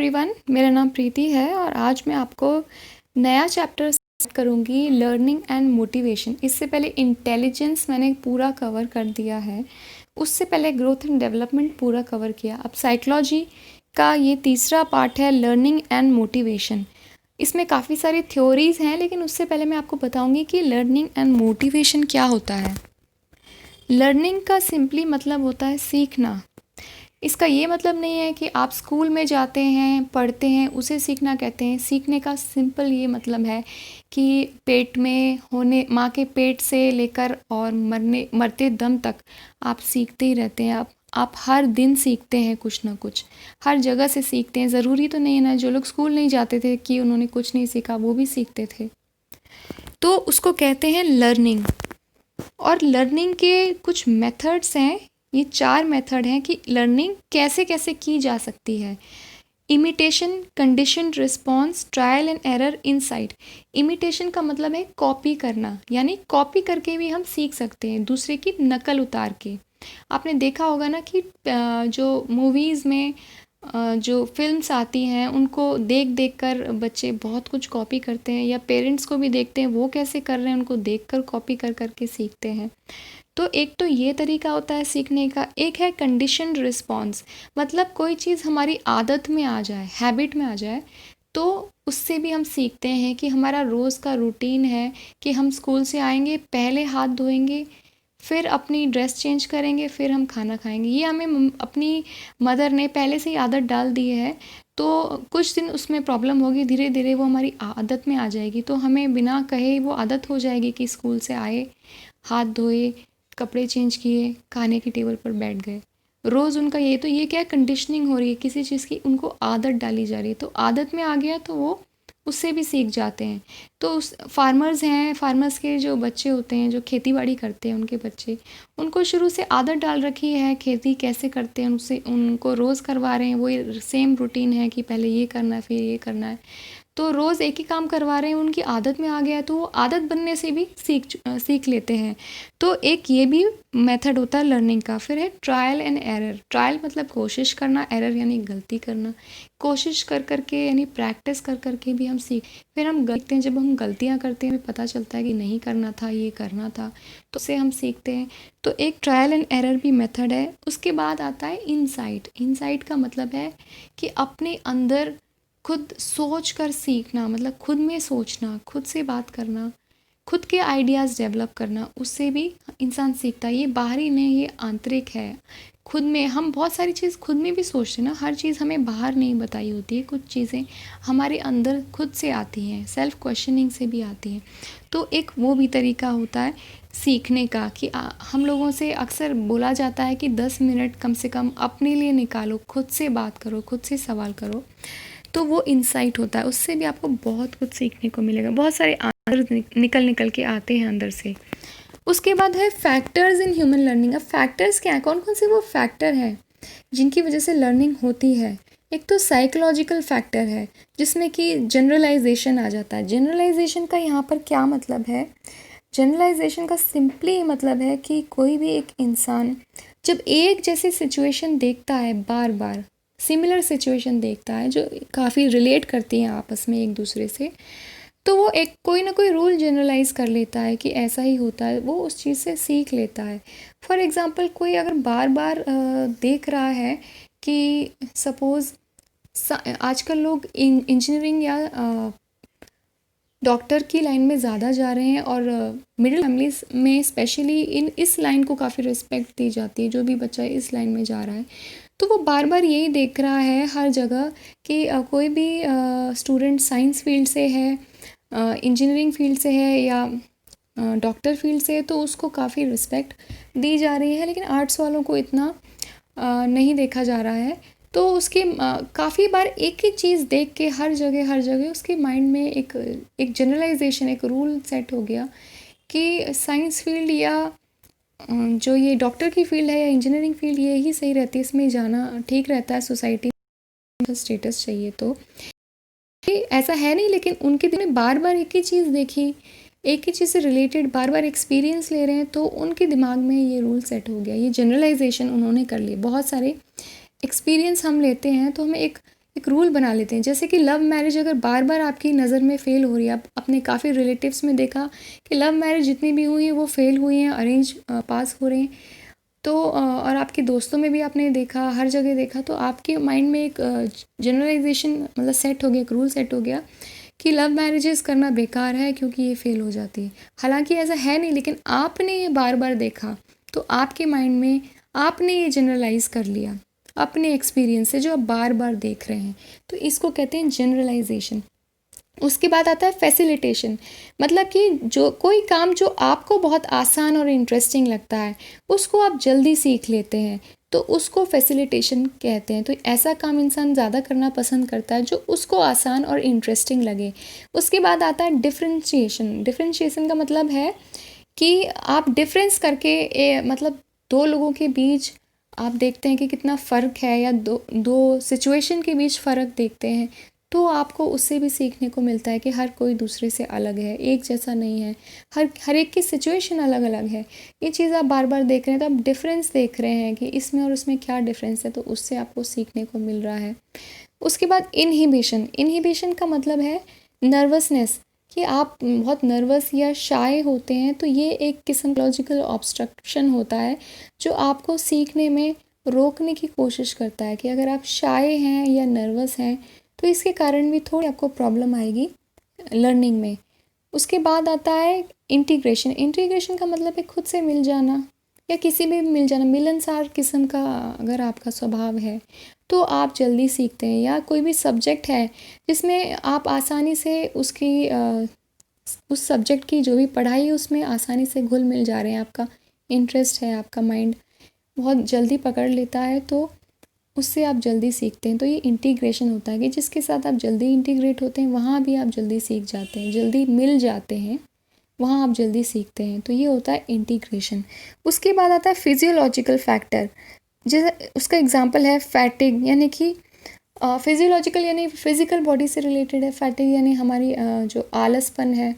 Everyone, मेरा नाम प्रीति है और आज मैं आपको नया चैप्टर स्टार्ट करूँगी, लर्निंग एंड मोटिवेशन। इससे पहले इंटेलिजेंस मैंने पूरा कवर कर दिया है, उससे पहले ग्रोथ एंड डेवलपमेंट पूरा कवर किया। अब साइकोलॉजी का ये तीसरा पार्ट है, लर्निंग एंड मोटिवेशन। इसमें काफ़ी सारी थ्योरीज़ हैं, लेकिन उससे पहले मैं आपको बताऊँगी कि लर्निंग एंड मोटिवेशन क्या होता है। लर्निंग का सिंपली मतलब होता है सीखना। इसका ये मतलब नहीं है कि आप स्कूल में जाते हैं, पढ़ते हैं, उसे सीखना कहते हैं। सीखने का सिंपल ये मतलब है कि पेट में होने, माँ के पेट से लेकर और मरते दम तक आप सीखते ही रहते हैं। आप हर दिन सीखते हैं कुछ ना कुछ, हर जगह से सीखते हैं। ज़रूरी तो नहीं है ना, जो लोग स्कूल नहीं जाते थे कि उन्होंने कुछ नहीं सीखा, वो भी सीखते थे। तो उसको कहते हैं लर्निंग। और लर्निंग के कुछ मेथड्स हैं, ये 4 मेथड हैं कि लर्निंग कैसे कैसे की जा सकती है। Imitation, conditioned response, trial and error, insight. Imitation का मतलब है कॉपी करना, यानी कॉपी करके भी हम सीख सकते हैं, दूसरे की नकल उतार के। आपने देखा होगा ना कि जो मूवीज़ में जो फिल्म्स आती हैं उनको देख देख कर बच्चे बहुत कुछ कॉपी करते हैं, या पेरेंट्स को भी देखते हैं वो कैसे कर रहे हैं, उनको देख कर कॉपी कर कर के सीखते हैं। तो एक तो ये तरीका होता है सीखने का। एक है कंडीशनड रिस्पॉन्स, मतलब कोई चीज़ हमारी आदत में आ जाए, हैबिट में आ जाए, तो उससे भी हम सीखते हैं कि हमारा रोज़ का रूटीन है कि हम स्कूल से आएंगे, पहले हाथ धोएंगे, फिर अपनी ड्रेस चेंज करेंगे, फिर हम खाना खाएंगे। ये हमें अपनी मदर ने पहले से ही आदत डाल दी है। तो कुछ दिन उसमें प्रॉब्लम होगी, धीरे धीरे वो हमारी आदत में आ जाएगी, तो हमें बिना कहे वो आदत हो जाएगी कि स्कूल से आए, हाथ धोए, कपड़े चेंज किए, खाने की टेबल पर बैठ गए। रोज़ उनका ये क्या कंडीशनिंग हो रही है, किसी चीज़ की उनको आदत डाली जा रही है। तो आदत में आ गया तो वो उससे भी सीख जाते हैं। तो उस फार्मर्स हैं, फार्मर्स के जो बच्चे होते हैं, जो खेती बाड़ी करते हैं, उनके बच्चे, उनको शुरू से आदत डाल रखी है खेती कैसे करते हैं, उनसे उनको रोज़ करवा रहे हैं। वो सेम रूटीन है कि पहले ये करना है, फिर ये करना है। तो रोज़ एक ही काम करवा रहे हैं, उनकी आदत में आ गया है, तो वो आदत बनने से भी सीख लेते हैं। तो एक ये भी मेथड होता है लर्निंग का। फिर है ट्रायल एंड एरर। ट्रायल मतलब कोशिश करना, एरर यानी गलती करना। कोशिश कर कर के यानी प्रैक्टिस कर कर के भी हम फिर हम देखते हैं, जब हम गलतियाँ करते हैं हमें पता चलता है कि नहीं करना था, ये करना था, तो उससे हम सीखते हैं। तो एक ट्रायल एंड एरर भी मेथड है। उसके बाद आता है इनसाइट। इनसाइट का मतलब है कि अपने अंदर खुद सोच कर सीखना, मतलब खुद में सोचना, खुद से बात करना, खुद के आइडियाज़ डेवलप करना, उससे भी इंसान सीखता है। ये बाहरी नहीं, ये आंतरिक है। खुद में हम बहुत सारी चीज़ खुद में भी सोचते हैं ना, हर चीज़ हमें बाहर नहीं बताई होती है, कुछ चीज़ें हमारे अंदर खुद से आती हैं, सेल्फ क्वेश्चनिंग से भी आती हैं। तो एक वो भी तरीका होता है सीखने का कि हम लोगों से अक्सर बोला जाता है कि 10 मिनट कम से कम अपने लिए निकालो, खुद से बात करो, खुद से सवाल करो। तो वो इंसाइट होता है, उससे भी आपको बहुत कुछ सीखने को मिलेगा। बहुत सारे आंसर निकल के आते हैं अंदर से। उसके बाद है फैक्टर्स इन ह्यूमन लर्निंग। अब फैक्टर्स क्या है, कौन कौन से वो फैक्टर हैं जिनकी वजह से लर्निंग होती है। एक तो साइकोलॉजिकल फैक्टर है, जिसमें कि जनरलाइजेशन आ जाता है। जनरलाइजेशन का यहाँ पर क्या मतलब है? जनरलाइजेशन का सिंपली मतलब है कि कोई भी एक इंसान जब एक जैसी सिचुएशन देखता है, बार बार सिमिलर सिचुएशन देखता है जो काफ़ी रिलेट करती हैं आपस में एक दूसरे से, तो वो एक कोई ना कोई रूल जनरलाइज कर लेता है कि ऐसा ही होता है, वो उस चीज़ से सीख लेता है। फॉर एग्ज़ाम्पल, कोई अगर बार बार देख रहा है कि सपोज़ आजकल लोग इंजीनियरिंग या डॉक्टर की लाइन में ज़्यादा जा रहे हैं, और मिडिल फैमिलीज़ में स्पेशली इस लाइन को काफ़ी रिस्पेक्ट दी जाती है। जो भी बच्चा इस लाइन में जा रहा है, तो वो बार बार यही देख रहा है हर जगह कि कोई भी स्टूडेंट साइंस फील्ड से है, इंजीनियरिंग फील्ड से है, या डॉक्टर फील्ड से है, तो उसको काफ़ी रिस्पेक्ट दी जा रही है। लेकिन आर्ट्स वालों को इतना नहीं देखा जा रहा है। तो उसके काफ़ी बार एक ही चीज़ देख के हर जगह उसके माइंड में एक जनरलाइजेशन, एक रूल सेट हो गया कि साइंस फील्ड या जो ये डॉक्टर की फील्ड है या इंजीनियरिंग फील्ड, ये ही सही रहती है, इसमें जाना ठीक रहता है, सोसाइटी में स्टेटस चाहिए। तो ये ऐसा है नहीं, लेकिन उनके दिल में बार बार एक ही चीज़ देखी, एक ही चीज़ से रिलेटेड बार बार एक्सपीरियंस ले रहे हैं, तो उनके दिमाग में ये रूल सेट हो गया, ये जनरलाइजेशन उन्होंने कर लिया। बहुत सारे एक्सपीरियंस हम लेते हैं तो हमें एक एक रूल बना लेते हैं। जैसे कि लव मैरिज अगर बार बार आपकी नज़र में फ़ेल हो रही है, आप अपने काफ़ी रिलेटिव्स में देखा कि लव मैरिज जितनी भी हुई हैं वो फ़ेल हुई हैं, अरेंज पास हो रहे हैं, तो और आपके दोस्तों में भी आपने देखा, हर जगह देखा, तो आपके माइंड में एक जनरलाइजेशन मतलब सेट हो गया, एक रूल सेट हो गया कि लव मैरिजेस करना बेकार है क्योंकि ये फ़ेल हो जाती है। हालांकि ऐसा है नहीं, लेकिन आपने ये बार बार देखा तो आपके माइंड में आपने ये जनरलाइज कर लिया अपने एक्सपीरियंस से, जो आप बार बार देख रहे हैं। तो इसको कहते हैं जनरलाइजेशन। उसके बाद आता है फैसिलिटेशन। मतलब कि जो कोई काम जो आपको बहुत आसान और इंटरेस्टिंग लगता है उसको आप जल्दी सीख लेते हैं, तो उसको फैसिलिटेशन कहते हैं। तो ऐसा काम इंसान ज़्यादा करना पसंद करता है जो उसको आसान और इंटरेस्टिंग लगे। उसके बाद आता है डिफरेंशिएशन। डिफरेंशिएशन का मतलब है कि आप डिफरेंस करके मतलब दो लोगों के बीच आप देखते हैं कि कितना फ़र्क है, या दो दो सिचुएशन के बीच फ़र्क देखते हैं, तो आपको उससे भी सीखने को मिलता है कि हर कोई दूसरे से अलग है, एक जैसा नहीं है, हर एक की सिचुएशन अलग अलग है। ये चीज़ आप बार बार देख रहे हैं तो आप डिफरेंस देख रहे हैं कि इसमें और उसमें क्या डिफरेंस है, तो उससे आपको सीखने को मिल रहा है। उसके बाद इनहिबिशन। इनहिबिशन का मतलब है नर्वसनेस, कि आप बहुत नर्वस या शाय होते हैं, तो ये एक किस्म लॉजिकल ऑब्स्ट्रक्शन होता है जो आपको सीखने में रोकने की कोशिश करता है। कि अगर आप शाय हैं या नर्वस हैं तो इसके कारण भी थोड़ी आपको प्रॉब्लम आएगी लर्निंग में। उसके बाद आता है इंटीग्रेशन। इंटीग्रेशन का मतलब है खुद से मिल जाना या किसी भी मिल जाना, मिलनसार किस्म का अगर आपका स्वभाव है तो आप जल्दी सीखते हैं। या कोई भी सब्जेक्ट है जिसमें आप आसानी से उसकी उस सब्जेक्ट की जो भी पढ़ाई है उसमें आसानी से घुल मिल जा रहे हैं, आपका इंटरेस्ट है, आपका माइंड बहुत जल्दी पकड़ लेता है, तो उससे आप जल्दी सीखते हैं। तो ये इंटीग्रेशन होता है कि जिसके साथ आप जल्दी इंटीग्रेट होते हैं वहाँ भी आप जल्दी सीख जाते हैं, जल्दी मिल जाते हैं, वहाँ आप जल्दी सीखते हैं। तो ये होता है इंटीग्रेशन। उसके बाद आता है फिजियोलॉजिकल फैक्टर। जैसे उसका एग्जांपल है फैटिग, यानी कि फिजियोलॉजिकल यानी फिजिकल बॉडी से रिलेटेड है। फैटिग यानी हमारी जो आलसपन है,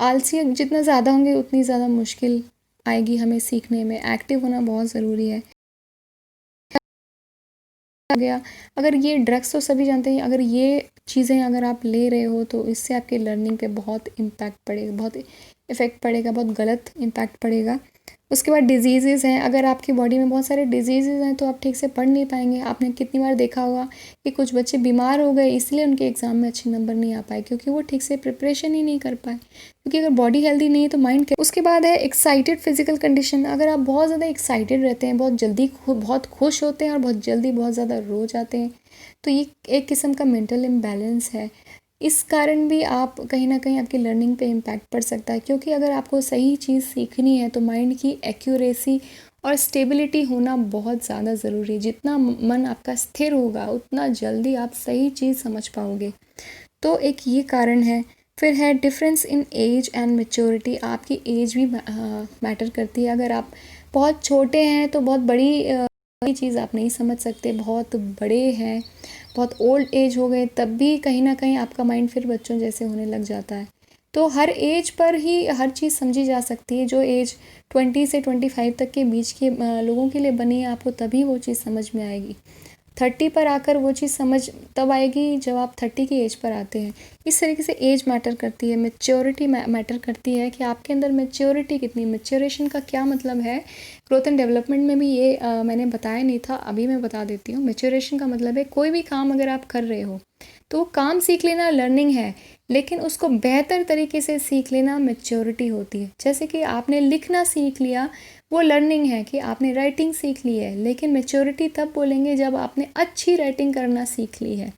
आलसी जितना ज़्यादा होंगे उतनी ज़्यादा मुश्किल आएगी हमें सीखने में। एक्टिव होना बहुत ज़रूरी है। गया, अगर ये ड्रग्स तो सभी जानते हैं, अगर ये चीज़ें अगर आप ले रहे हो तो इससे आपके लर्निंग पे बहुत इम्पैक्ट पड़ेगा, बहुत इफ़ेक्ट पड़ेगा, बहुत गलत इम्पैक्ट पड़ेगा। उसके बाद डिजीज़ेज़ हैं। अगर आपकी बॉडी में बहुत सारे डिजीज़ेज़ हैं तो आप ठीक से पढ़ नहीं पाएंगे। आपने कितनी बार देखा होगा कि कुछ बच्चे बीमार हो गए इसलिए उनके एग्ज़ाम में अच्छे नंबर नहीं आ पाए, क्योंकि वो ठीक से प्रिपरेशन ही नहीं कर पाए। क्योंकि अगर बॉडी हेल्दी नहीं है तो माइंड क्या। उसके बाद है एक्साइटेड फिजिकल कंडीशन। अगर आप बहुत ज़्यादा एक्साइटेड रहते हैं, बहुत जल्दी बहुत खुश होते हैं और बहुत जल्दी बहुत ज़्यादा रो जाते हैं, तो ये एक किस्म का मेंटल इम्बैलेंस है। इस कारण भी आप कहीं ना कहीं आपकी लर्निंग पे इम्पैक्ट पड़ सकता है। क्योंकि अगर आपको सही चीज़ सीखनी है तो माइंड की एक्यूरेसी और स्टेबिलिटी होना बहुत ज़्यादा ज़रूरी है। जितना मन आपका स्थिर होगा उतना जल्दी आप सही चीज़ समझ पाओगे। तो एक ये कारण है। फिर है difference in age and maturity. आपकी एज भी मैटर करती है। अगर आप बहुत छोटे हैं तो बहुत बड़ी चीज़ आप नहीं समझ सकते, बहुत बड़े हैं, बहुत ओल्ड एज हो गए, तब भी कहीं ना कहीं आपका माइंड फिर बच्चों जैसे होने लग जाता है। तो हर एज पर ही हर चीज़ समझी जा सकती है। जो एज 20 से 25 तक के बीच के लोगों के लिए बनी है, आपको तभी वो चीज़ समझ में आएगी। 30 पर आकर वो चीज़ समझ तब आएगी जब आप 30 की एज पर आते हैं। इस तरीके से एज मैटर करती है। मैच्योरिटी मैटर करती है कि आपके अंदर मैच्योरिटी कितनी। मैच्योरेशन का क्या मतलब है, ग्रोथ एंड डेवलपमेंट में भी ये मैंने बताया नहीं था, अभी मैं बता देती हूँ। मैच्योरेशन का मतलब है कोई भी काम अगर आप कर रहे हो तो काम सीख लेना लर्निंग है, लेकिन उसको बेहतर तरीके से सीख लेना मैच्योरिटी होती है। जैसे कि आपने लिखना सीख लिया, वो लर्निंग है कि आपने राइटिंग सीख ली है, लेकिन मैच्योरिटी तब बोलेंगे जब आपने अच्छी राइटिंग करना सीख ली है,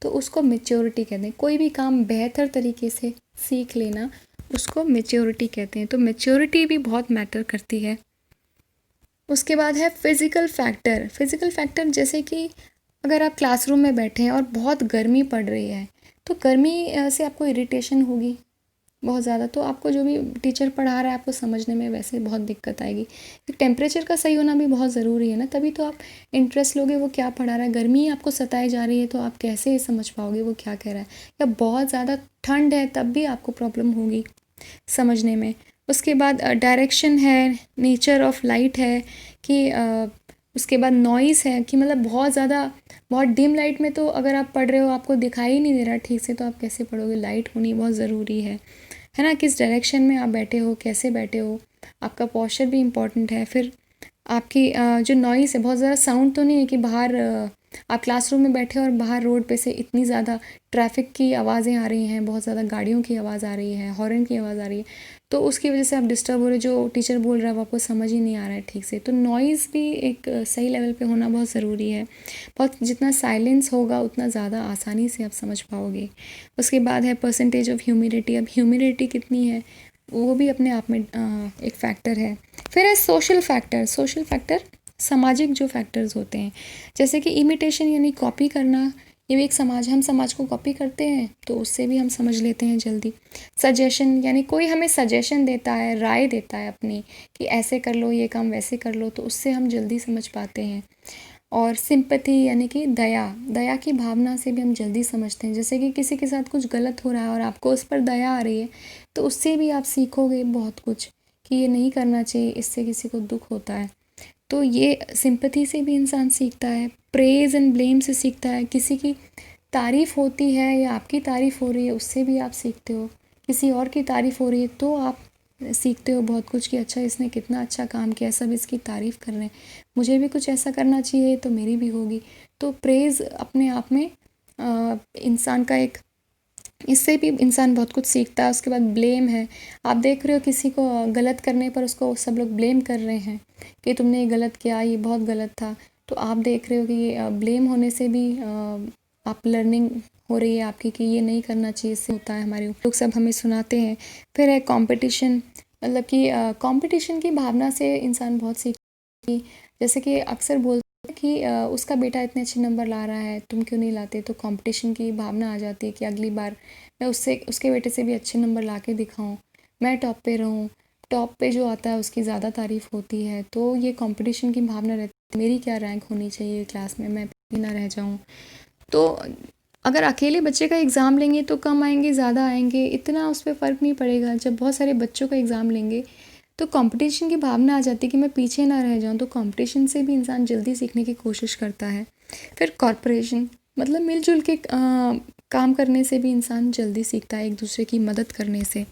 तो उसको मैच्योरिटी कहते हैं। कोई भी काम बेहतर तरीके से सीख लेना उसको मैच्योरिटी कहते हैं। तो मैच्योरिटी भी बहुत मैटर करती है। उसके बाद है फिज़िकल फैक्टर। फिज़िकल फैक्टर जैसे कि अगर आप क्लासरूम में बैठे हैं और बहुत गर्मी पड़ रही है, तो गर्मी से आपको इरिटेशन होगी बहुत ज़्यादा, तो आपको जो भी टीचर पढ़ा रहा है आपको समझने में वैसे बहुत दिक्कत आएगी। टेम्परेचर का सही होना भी बहुत ज़रूरी है ना, तभी तो आप इंटरेस्ट लोगे वो क्या पढ़ा रहा है। गर्मी आपको सताई जा रही है तो आप कैसे समझ पाओगे वो क्या कह रहा है। या बहुत ज़्यादा ठंड है तब भी आपको प्रॉब्लम होगी समझने में। उसके बाद डायरेक्शन है, नेचर ऑफ लाइट है कि उसके बाद नॉइज़ है कि मतलब बहुत ज़्यादा बहुत डिम लाइट में तो अगर आप पढ़ रहे हो आपको दिखाई ही नहीं दे रहा ठीक से, तो आप कैसे पढ़ोगे? लाइट होनी बहुत ज़रूरी है ना? किस डायरेक्शन में आप बैठे हो, कैसे बैठे हो, आपका पोस्चर भी इम्पॉर्टेंट है। फिर आपकी जो नॉइज़ है, बहुत ज़्यादा साउंड तो नहीं है कि बाहर आप क्लासरूम में बैठे हो और बाहर रोड पे से इतनी ज़्यादा ट्रैफिक की आवाज़ें आ रही हैं, बहुत ज़्यादा गाड़ियों की आवाज़ आ रही है, हॉर्न की आवाज़ आ रही है, तो उसकी वजह से आप डिस्टर्ब हो रहे हो, जो टीचर बोल रहा है वो आपको समझ ही नहीं आ रहा है ठीक से। तो नॉइज़ भी एक सही लेवल पे होना बहुत ज़रूरी है। बहुत जितना साइलेंस होगा उतना ज़्यादा आसानी से आप समझ पाओगे। उसके बाद है परसेंटेज ऑफ ह्यूमिडिटी। अब ह्यूमिडिटी कितनी है वो भी अपने आप में एक फैक्टर है। फिर है सोशल फैक्टर। सोशल फैक्टर सामाजिक जो फैक्टर्स होते हैं, जैसे कि इमिटेशन यानी कॉपी करना, ये भी एक हम समाज को कॉपी करते हैं तो उससे भी हम समझ लेते हैं जल्दी। सजेशन यानी कोई हमें सजेशन देता है, राय देता है अपनी कि ऐसे कर लो, ये काम वैसे कर लो, तो उससे हम जल्दी समझ पाते हैं। और सिंपैथी यानी कि दया की भावना से भी हम जल्दी समझते हैं। जैसे कि किसी के साथ कुछ गलत हो रहा है और आपको उस पर दया आ रही है, तो उससे भी आप सीखोगे बहुत कुछ कि ये नहीं करना चाहिए, इससे किसी को दुख होता है। तो ये सिंपैथी से भी इंसान सीखता है। प्रेज़ एंड ब्लेम से सीखता है। किसी की तारीफ़ होती है या आपकी तारीफ़ हो रही है, उससे भी आप सीखते हो। किसी और की तारीफ़ हो रही है तो आप सीखते हो बहुत कुछ कि अच्छा इसने कितना अच्छा काम किया, सब इसकी तारीफ़ कर रहे हैं, मुझे भी कुछ ऐसा करना चाहिए तो मेरी भी होगी। तो प्रेज़ अपने आप में इंसान का एक, इससे भी इंसान बहुत कुछ सीखता है। उसके बाद ब्लेम है। आप देख रहे हो किसी को गलत करने पर उसको सब लोग ब्लेम कर रहे हैं कि तुमने ये गलत किया, ये बहुत गलत था। तो आप देख रहे हो कि ये ब्लेम होने से भी आप लर्निंग हो रही है आपकी कि ये नहीं करना चाहिए, इससे होता है हमारे लोग सब हमें सुनाते हैं। फिर है कंपटीशन, मतलब कि कंपटीशन की भावना से इंसान बहुत सीखता है। जैसे कि अक्सर बोलते हैं कि उसका बेटा इतने अच्छे नंबर ला रहा है, तुम क्यों नहीं लाते? तो कंपटीशन की भावना आ जाती है कि अगली बार मैं उसके बेटे से भी अच्छे नंबर ला के दिखाऊँ, मैं टॉप पे रहूँ। टॉप पे जो आता है उसकी ज़्यादा तारीफ़ होती है, तो ये कंपटीशन की भावना रहती है, मेरी क्या रैंक होनी चाहिए क्लास में, मैं पीछे ना रह जाऊँ। तो अगर अकेले बच्चे का एग्ज़ाम लेंगे तो कम आएंगे, ज़्यादा आएंगे, इतना उस पर फ़र्क नहीं पड़ेगा। जब बहुत सारे बच्चों का एग्ज़ाम लेंगे तो कंपटीशन की भावना आ जाती है कि मैं पीछे ना रह जाऊँ, तो कंपटीशन से भी इंसान जल्दी सीखने की कोशिश करता है। फिर कॉर्पोरेशन, मतलब मिलजुल के काम करने से भी इंसान जल्दी सीखता है, एक दूसरे की मदद करने से।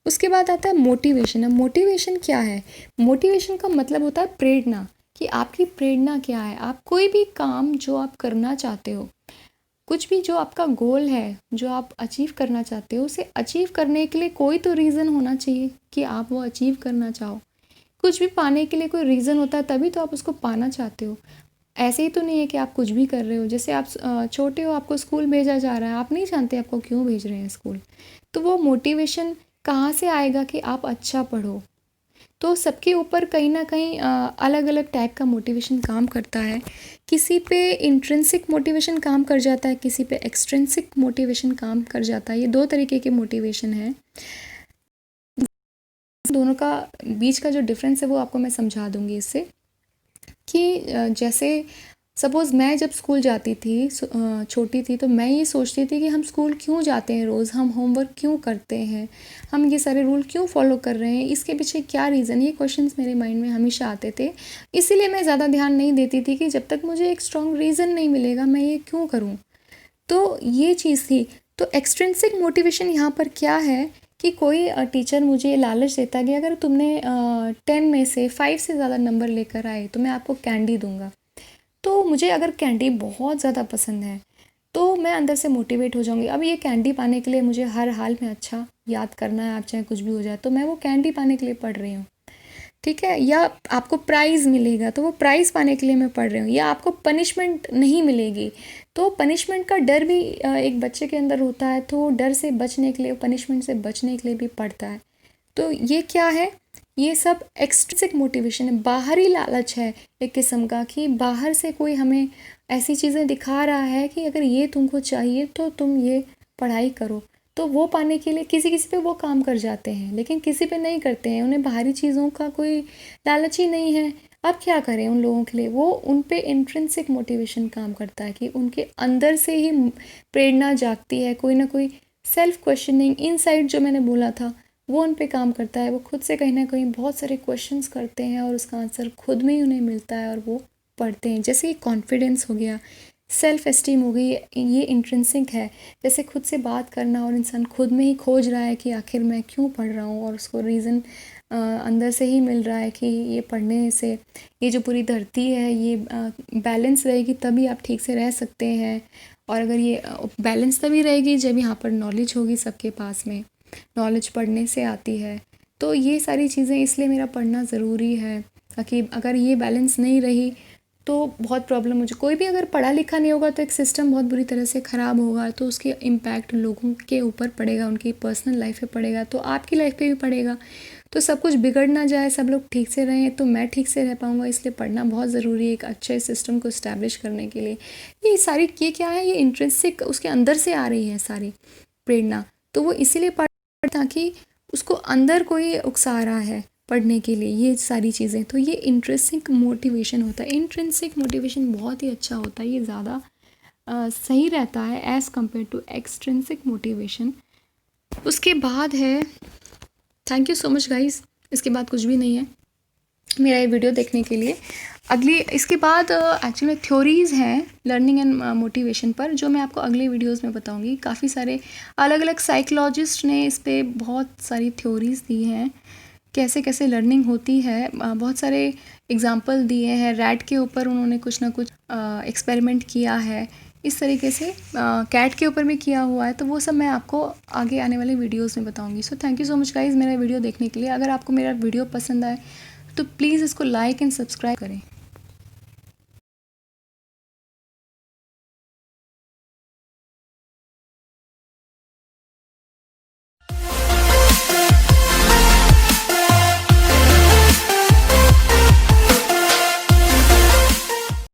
उसके बाद आता है मोटिवेशन। अब मोटिवेशन क्या है? मोटिवेशन का मतलब होता है प्रेरणा, कि आपकी प्रेरणा क्या है। आप कोई भी काम जो आप करना चाहते हो, कुछ भी जो आपका गोल है, जो आप अचीव करना चाहते हो, उसे अचीव करने के लिए कोई तो रीज़न होना चाहिए कि आप वो अचीव करना चाहो। कुछ भी पाने के लिए कोई रीज़न होता है, तभी तो आप उसको पाना चाहते हो। ऐसे ही तो नहीं है कि आप कुछ भी कर रहे हो। जैसे आप छोटे हो, आपको स्कूल भेजा जा रहा है, आप नहीं जानते आपको क्यों भेज रहे हैं स्कूल, तो वो मोटिवेशन कहाँ से आएगा कि आप अच्छा पढ़ो। तो सबके ऊपर कहीं ना कहीं अलग अलग टाइप का मोटिवेशन काम करता है। किसी पे इंट्रिंसिक मोटिवेशन काम कर जाता है, किसी पे एक्सट्रिंसिक मोटिवेशन काम कर जाता है। ये दो तरीके के मोटिवेशन है। दोनों का बीच का जो डिफरेंस है वो आपको मैं समझा दूंगी इससे, कि जैसे सपोज़ मैं जब स्कूल जाती थी, छोटी थी, तो मैं ये सोचती थी कि हम स्कूल क्यों जाते हैं रोज़, हम होमवर्क क्यों करते हैं, हम ये सारे रूल क्यों फॉलो कर रहे हैं, इसके पीछे क्या रीज़न। ये क्वेश्चंस मेरे माइंड में हमेशा आते थे। इसीलिए मैं ज़्यादा ध्यान नहीं देती थी कि जब तक मुझे एक स्ट्रॉन्ग रीज़न नहीं मिलेगा मैं ये क्यों करूँ। तो ये चीज़ थी। तो एक्सट्रिंसिक मोटिवेशन यहाँ पर क्या है कि कोई टीचर मुझे लालच देता है कि अगर तुमने 10 में से 5 से ज़्यादा नंबर लेकर आए तो मैं आपको कैंडी दूंगा। तो मुझे अगर कैंडी बहुत ज़्यादा पसंद है तो मैं अंदर से मोटिवेट हो जाऊंगी। अब ये कैंडी पाने के लिए मुझे हर हाल में अच्छा याद करना है, आप चाहे कुछ भी हो जाए, तो मैं वो कैंडी पाने के लिए पढ़ रही हूँ, ठीक है। या आपको प्राइज़ मिलेगा तो वो प्राइज़ पाने के लिए मैं पढ़ रही हूँ। या आपको पनिशमेंट नहीं मिलेगी तो पनिशमेंट का डर भी एक बच्चे के अंदर होता है, तो डर से बचने के लिए, पनिशमेंट से बचने के लिए भी पढ़ता है। तो ये क्या है? ये सब एक्सट्रिंसिक मोटिवेशन है, बाहरी लालच है एक किस्म का, कि बाहर से कोई हमें ऐसी चीज़ें दिखा रहा है कि अगर ये तुमको चाहिए तो तुम ये पढ़ाई करो। तो वो पाने के लिए किसी किसी पे वो काम कर जाते हैं, लेकिन किसी पे नहीं करते हैं, उन्हें बाहरी चीज़ों का कोई लालच ही नहीं है। अब क्या करें उन लोगों के लिए? वो उन पे इंट्रिंसिक मोटिवेशन काम करता है कि उनके अंदर से ही प्रेरणा जागती है, कोई ना कोई सेल्फ क्वेश्चनिंग इनसाइड जो मैंने बोला था वो उन पे काम करता है। वो खुद से कहीं ना कहीं बहुत सारे क्वेश्चंस करते हैं और उसका आंसर खुद में ही उन्हें मिलता है और वो पढ़ते हैं। जैसे कि कॉन्फिडेंस हो गया, सेल्फ एस्टीम हो गई, ये इंट्रिंसिक है। जैसे खुद से बात करना और इंसान खुद में ही खोज रहा है कि आखिर मैं क्यों पढ़ रहा हूँ, और उसको रीज़न अंदर से ही मिल रहा है कि ये पढ़ने से ये जो पूरी धरती है ये बैलेंस रहेगी, तभी आप ठीक से रह सकते हैं। और अगर ये बैलेंस तभी रहेगी जब यहाँ पर नॉलेज होगी सबके पास में, नॉलेज पढ़ने से आती है। तो ये सारी चीज़ें इसलिए मेरा पढ़ना ज़रूरी है, ताकि अगर ये बैलेंस नहीं रही तो बहुत प्रॉब्लम हो जाए। कोई भी अगर पढ़ा लिखा नहीं होगा तो एक सिस्टम बहुत बुरी तरह से ख़राब होगा, तो उसके इम्पैक्ट लोगों के ऊपर पड़ेगा, उनकी पर्सनल लाइफ पे पड़ेगा, तो आपकी लाइफ पे भी पड़ेगा। तो सब कुछ बिगड़ ना जाए, सब लोग ठीक से रहें, तो मैं ठीक से रह पाऊँगा। इसलिए पढ़ना बहुत ज़रूरी है एक अच्छे सिस्टम को इस्टेब्लिश करने के लिए। ये सारी ये क्या है, ये इंट्रिंसिक उसके अंदर से आ रही है सारी प्रेरणा, तो वो इसीलिए पढ़ ताकि उसको अंदर कोई उकसा रहा है पढ़ने के लिए ये सारी चीज़ें। तो ये इंट्रिंसिक मोटिवेशन होता है। इंट्रिंसिक मोटिवेशन बहुत ही अच्छा होता है, ये ज़्यादा सही रहता है as compare to extrinsic motivation. उसके बाद है, thank you so much guys, इसके बाद कुछ भी नहीं है मेरा ये वीडियो देखने के लिए। अगली इसके बाद एक्चुअली थ्योरीज़ हैं लर्निंग एंड मोटिवेशन पर, जो मैं आपको अगले वीडियोस में बताऊंगी। काफ़ी सारे अलग अलग साइकोलॉजिस्ट ने इस पे बहुत सारी थ्योरीज़ दी हैं, कैसे कैसे लर्निंग होती है। बहुत सारे एग्जाम्पल दिए हैं, रैट के ऊपर उन्होंने कुछ ना कुछ एक्सपेरिमेंट किया है, इस तरीके से कैट के ऊपर भी किया हुआ है। तो वो सब मैं आपको आगे आने वाले वीडियोस में बताऊंगी। So thank you so much guys मेरा वीडियो देखने के लिए। अगर आपको मेरा वीडियो पसंद आए तो प्लीज़ इसको लाइक एंड सब्सक्राइब करें।